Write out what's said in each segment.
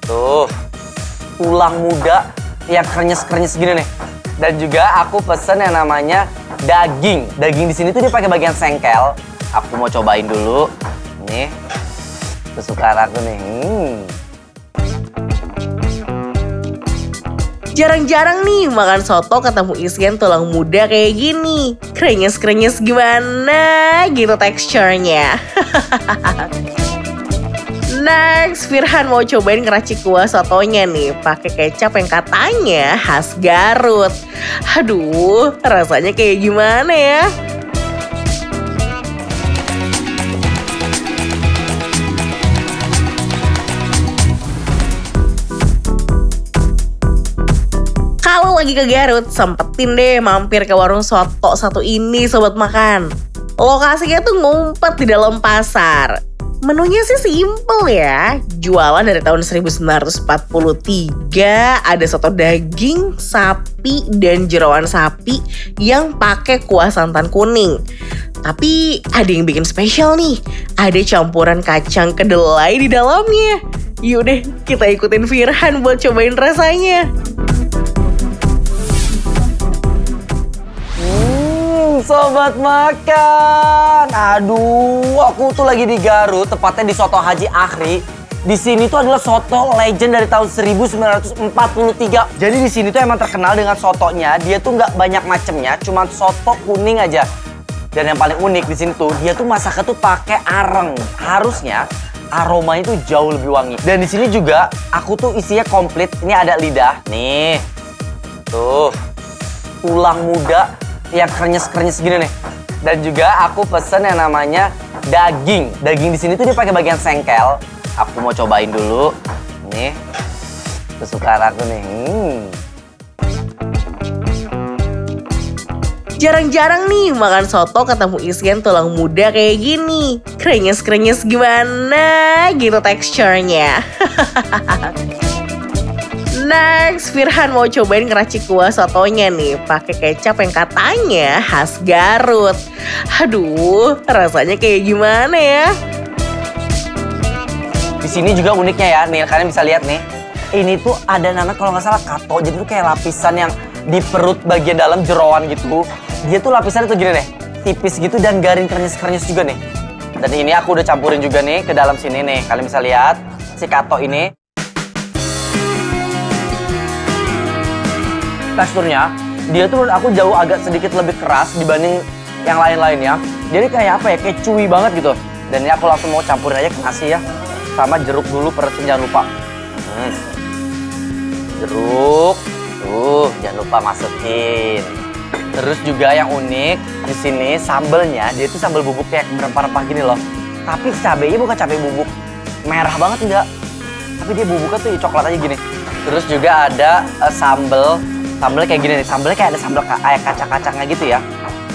Tuh, tulang muda yang krenyes-krenyes gini nih. Dan juga aku pesen yang namanya daging. Daging di sini tuh dia pakai bagian sengkel. Aku mau cobain dulu. Nih, kesukaan aku nih. Jarang-jarang nih makan soto ketemu isian tulang muda kayak gini. Krenyes-krenyes gimana gitu teksturnya. Next, Firhan mau cobain ngeracik kuah sotonya nih. Pakai kecap yang katanya khas Garut. Aduh, rasanya kayak gimana ya? Kalau lagi ke Garut, sempetin deh mampir ke warung soto satu ini sobat makan. Lokasinya tuh ngumpet di dalam pasar. Menunya sih simple ya, jualan dari tahun 1943, ada soto daging, sapi, dan jerawan sapi yang pakai kuah santan kuning. Tapi ada yang bikin spesial nih, ada campuran kacang kedelai di dalamnya. Yuk deh, kita ikutin Firhan buat cobain rasanya. Sobat makan, aduh, aku tuh lagi di Garut, tepatnya di Soto Haji Akhri. Di sini tuh adalah soto legend dari tahun 1943. Jadi di sini tuh emang terkenal dengan sotonya. Dia tuh nggak banyak macemnya, cuma soto kuning aja. Dan yang paling unik di sini tuh, dia tuh masaknya tuh pakai areng. Harusnya aromanya tuh jauh lebih wangi. Dan di sini juga aku tuh isinya komplit. Ini ada lidah, nih, tuh, tulang muda yang krenyes-krenyes gini nih. Dan juga aku pesen yang namanya daging. Daging di sini tuh dia pakai bagian sengkel. Aku mau cobain dulu. Nih, kesukaan aku nih. Jarang-jarang nih makan soto ketemu isian tulang muda kayak gini. Krenyes-krenyes gimana gitu teksturnya. Next, Firhan mau cobain ngeracik kuah sotonya nih. Pakai kecap yang katanya khas Garut. Aduh, rasanya kayak gimana ya? Di sini juga uniknya ya, nih kalian bisa lihat nih. Ini tuh ada namanya kalau nggak salah kato. Jadi tuh kayak lapisan yang di perut bagian dalam jeroan gitu. Dia tuh lapisannya tuh gini nih, tipis gitu dan garing krenyes-krenyes juga nih. Dan ini aku udah campurin juga nih ke dalam sini nih. Kalian bisa lihat si kato ini. Teksturnya, dia tuh menurut aku jauh agak sedikit lebih keras dibanding yang lain-lainnya. Jadi kayak apa ya, kayak chewy banget gitu. Dan ini aku langsung mau campurin aja ke nasi ya. Sama jeruk dulu, peresin jangan lupa. Jeruk, tuh jangan lupa masukin. Terus juga yang unik di sini sambelnya, dia itu sambal bubuk kayak rempah-rempah gini loh. Tapi cabenya bukan cabai bubuk merah banget enggak. Tapi dia bubuknya tuh coklat aja gini. Terus juga ada sambelnya kayak gini nih, sambelnya kayak ada sambel kayak kacang-kacangnya gitu ya.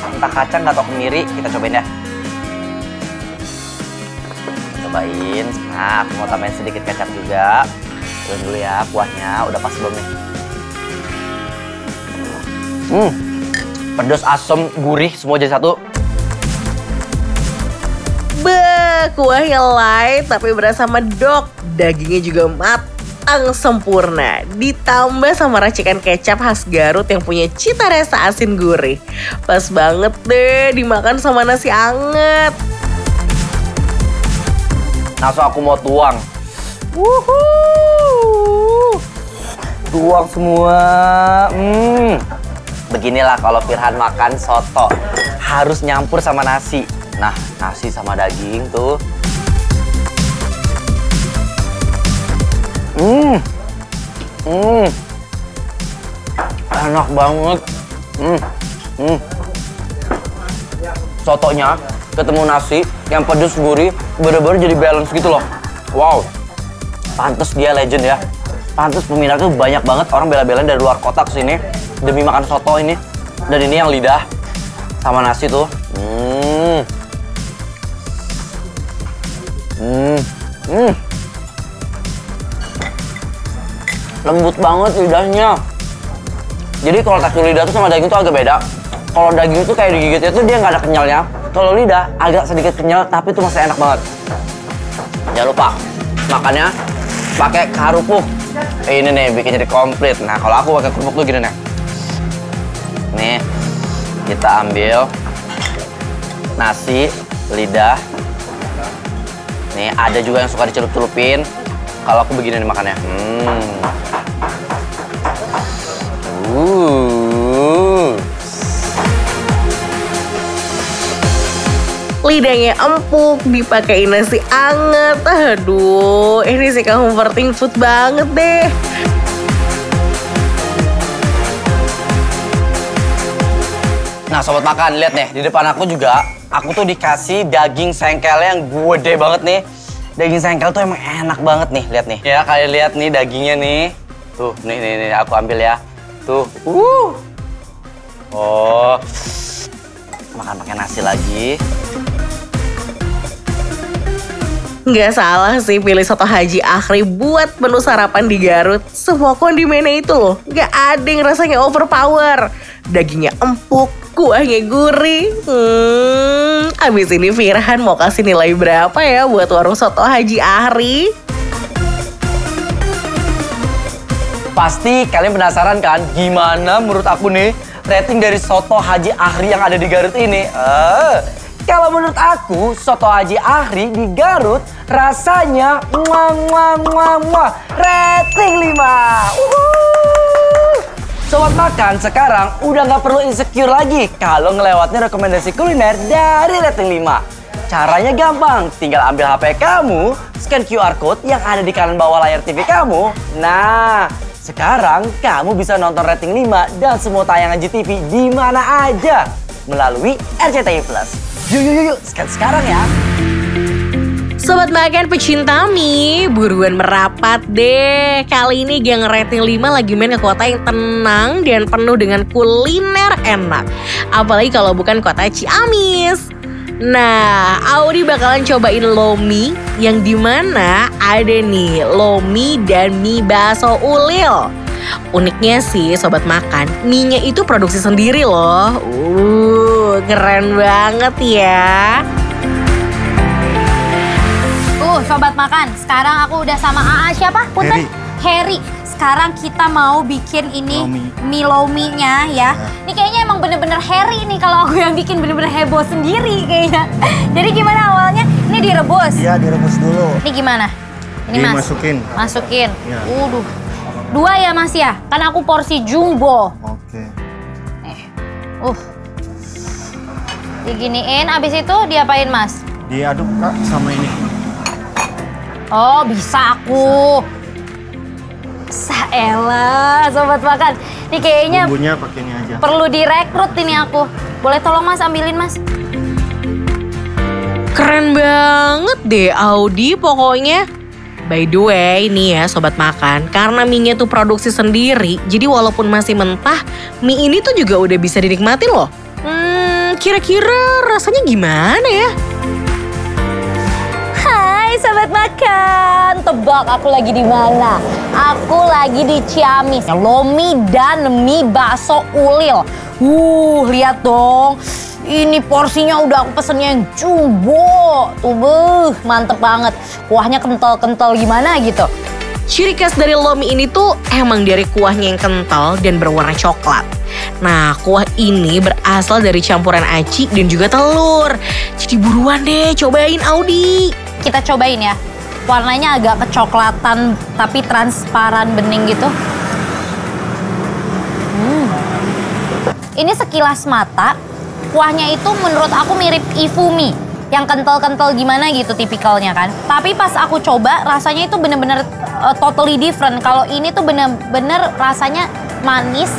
Entah kacang atau kemiri, kita cobain ya. Cobain, nah aku mau tambahin sedikit kecap juga. Cobain dulu ya kuahnya, udah pas belum nih? Pedas, asam, gurih, semua jadi satu. Beuh, kuahnya light tapi berasa medok. Dagingnya juga matang sempurna. Ditambah sama racikan kecap khas Garut yang punya cita rasa asin gurih. Pas banget deh dimakan sama nasi anget. Langsung aku mau tuang. Tuang semua. Beginilah kalau Firhan makan soto. Harus nyampur sama nasi. Nah, nasi sama daging tuh. Enak banget. Sotonya ketemu nasi yang pedes gurih, bener-bener jadi balance gitu loh. Wow, pantes dia legend ya. Pantes peminatnya banyak banget, orang bela-belain dari luar kota ke sini demi makan soto ini. Dan ini yang lidah sama nasi tuh. Lembut banget lidahnya. Jadi kalau tekstur lidah tuh sama daging tuh agak beda. Kalau daging tuh kayak digigitnya tuh dia nggak ada kenyalnya. Kalau lidah agak sedikit kenyal tapi itu masih enak banget. Jangan lupa makannya pakai kerupuk. Ini nih bikin jadi komplit. Nah kalau aku pakai kerupuk tuh gini nih. Nih kita ambil nasi lidah. Nih ada juga yang suka dicelup-celupin. Kalau aku begini nih makannya. Lidahnya empuk, dipakai nasi anget. Aduh, ini sih comforting food banget deh. Nah sobat makan, lihat nih di depan aku juga, aku tuh dikasih daging sengkelnya yang gede banget nih. Daging sengkel tuh emang enak banget nih, lihat nih. Ya kalian lihat nih dagingnya nih. Tuh, nih aku ambil ya. Tuh, oh, makan pakai nasi lagi. Nggak salah sih pilih soto Haji Akhri buat menu sarapan di Garut. Semua kondimennya itu loh, nggak ada yang rasanya overpower. Dagingnya empuk, kuahnya gurih. Abis ini Firhan mau kasih nilai berapa ya buat warung soto Haji Akhri? Pasti kalian penasaran kan gimana menurut aku nih rating dari soto Haji Akhri yang ada di Garut ini? Kalau menurut aku, soto Haji Akhri di Garut rasanya rating 5. Sobat makan, sekarang udah nggak perlu insecure lagi kalau ngelewatin rekomendasi kuliner dari rating 5. Caranya gampang, tinggal ambil HP kamu, scan QR code yang ada di kanan bawah layar TV kamu. Nah, sekarang kamu bisa nonton rating 5 dan semua tayangan GTV di mana aja melalui RCTI Plus. Yuk, sekarang ya. Sobat makan pecinta mie, buruan merapat deh. Kali ini Gang Rating 5 lagi main ke kota yang tenang dan penuh dengan kuliner enak. Apalagi kalau bukan kota Ciamis. Nah, Audi bakalan cobain lomi yang dimana ada nih lomi dan mie bakso ulil. Uniknya sih sobat makan, mie-nya itu produksi sendiri loh. Keren banget ya. Sobat makan, sekarang aku udah sama AA siapa? Punten? Harry. Sekarang kita mau bikin ini mie lomi-nya ya. Ini kayaknya emang bener-bener Harry nih kalau aku yang bikin bener-bener heboh sendiri kayaknya. Jadi gimana awalnya? Ini direbus? Iya, direbus dulu. Ini gimana? Ini Mas. Masukin. Ya. 2 ya Mas ya? Kan aku porsi jumbo. Oke. Diginiin, abis itu diapain Mas? Diaduk Kak sama ini. Oh bisa aku. Saelah sobat makan. Ini kayaknya bumbunya pakai ini aja. Perlu direkrut ini aku. Boleh tolong Mas ambilin Mas? Keren banget deh Audi pokoknya. By the way nih ya sobat makan, karena mie-nya tuh produksi sendiri, jadi walaupun masih mentah, mie ini tuh juga udah bisa dinikmatin loh. Kira-kira rasanya gimana ya? Hai sobat makan, tebak aku lagi di mana? Aku lagi di Ciamis, lomi dan mie bakso ulil. Lihat dong. Ini porsinya udah aku pesennya yang jumbo. Tuh, mantep banget. Kuahnya kental-kental gimana gitu. Ciri khas dari lomi ini tuh emang dari kuahnya yang kental dan berwarna coklat. Nah, kuah ini berasal dari campuran aci dan juga telur. Jadi buruan deh, cobain Audi. Kita cobain ya. Warnanya agak kecoklatan tapi transparan bening gitu. Ini sekilas mata. Kuahnya itu menurut aku mirip ifumi, yang kental-kental gimana gitu tipikalnya kan. Tapi pas aku coba rasanya itu bener-bener totally different. Kalau ini tuh bener-bener rasanya manis,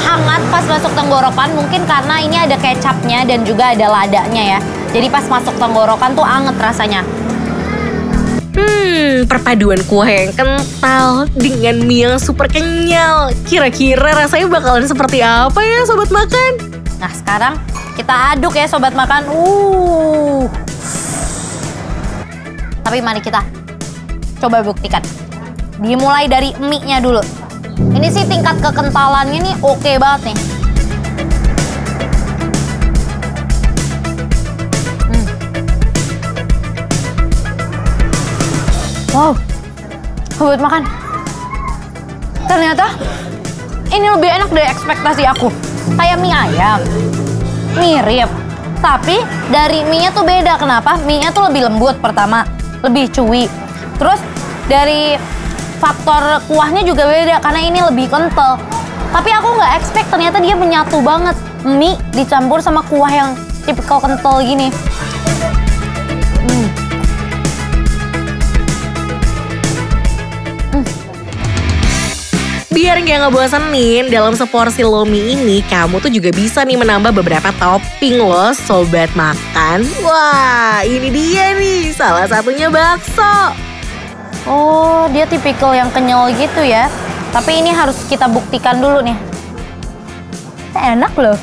hangat pas masuk tenggorokan. Mungkin karena ini ada kecapnya dan juga ada ladanya ya. Jadi pas masuk tenggorokan tuh anget rasanya. Perpaduan kuah yang kental dengan mie yang super kenyal. Kira-kira rasanya bakalan seperti apa ya sobat makan? Nah sekarang kita aduk ya sobat makan. Tapi mari kita coba buktikan. Dimulai dari mie-nya dulu. Ini sih tingkat kekentalannya nih oke banget nih. Wow, Sobat makan. Ternyata ini lebih enak dari ekspektasi aku. Kayak mie ayam. Mirip. Tapi dari mie-nya tuh beda. Kenapa? Mie-nya tuh lebih lembut pertama. Lebih chewy. Terus dari faktor kuahnya juga beda. Karena ini lebih kental. Tapi aku nggak expect ternyata dia menyatu banget. Mie dicampur sama kuah yang tipikal kental gini. Biar nggak ngebosenin, dalam seporsi lomi ini kamu tuh juga bisa nih menambah beberapa topping loh sobat makan. Wah, ini dia nih salah satunya bakso. Oh, dia tipikal yang kenyal gitu ya. Tapi ini harus kita buktikan dulu nih. Enak loh.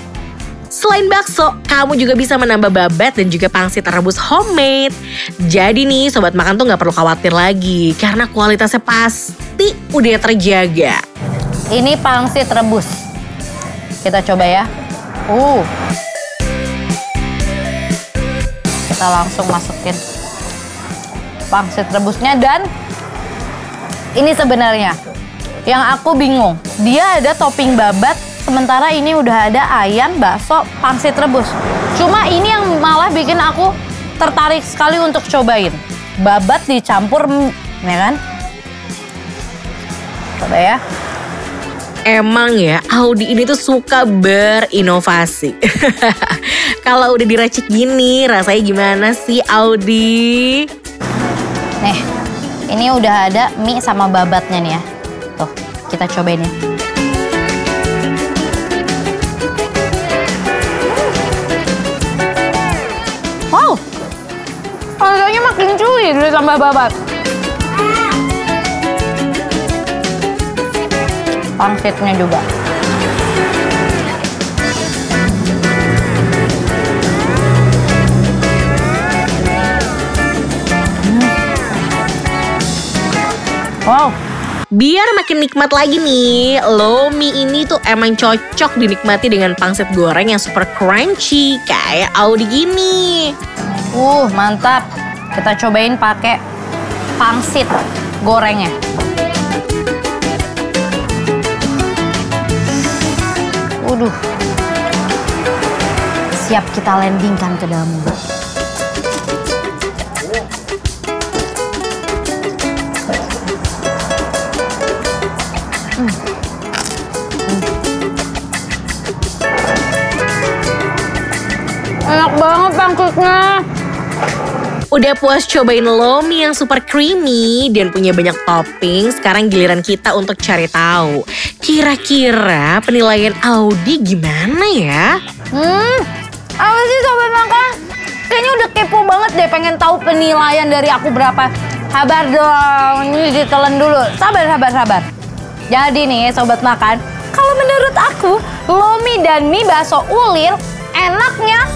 Selain bakso, kamu juga bisa menambah babat dan juga pangsit rebus homemade. Jadi nih sobat makan tuh nggak perlu khawatir lagi karena kualitasnya pasti udah terjaga. Ini pangsit rebus. Kita coba ya. Kita langsung masukin pangsit rebusnya dan ini sebenarnya yang aku bingung. Dia ada topping babat, sementara ini udah ada ayam, bakso, pangsit rebus. Cuma ini yang malah bikin aku tertarik sekali untuk cobain. Babat dicampur, ya kan? Coba ya. Emang ya, Audi ini tuh suka berinovasi. Kalau udah diracik gini, rasanya gimana sih Audi? Nih, ini udah ada mie sama babatnya nih ya. Tuh, kita cobain ya. Wow, rasanya makin chewy dari tambah babat. Pangsitnya juga. Wow. Biar makin nikmat lagi nih, lomi ini tuh emang cocok dinikmati dengan pangsit goreng yang super crunchy kayak Audi gini. Mantap. Kita cobain pakai pangsit gorengnya. Siap kita landingkan ke dalam mulut. Enak banget pangsitnya. Udah puas cobain lomi yang super creamy dan punya banyak topping, sekarang giliran kita untuk cari tahu. Kira-kira penilaian Audi gimana ya? Apa sih sobat makan? Kayaknya udah kepo banget deh pengen tahu penilaian dari aku berapa. Sabar dong, ini ditelan dulu. Sabar. Jadi nih sobat makan, kalau menurut aku, lomi dan mie bakso ulir enaknya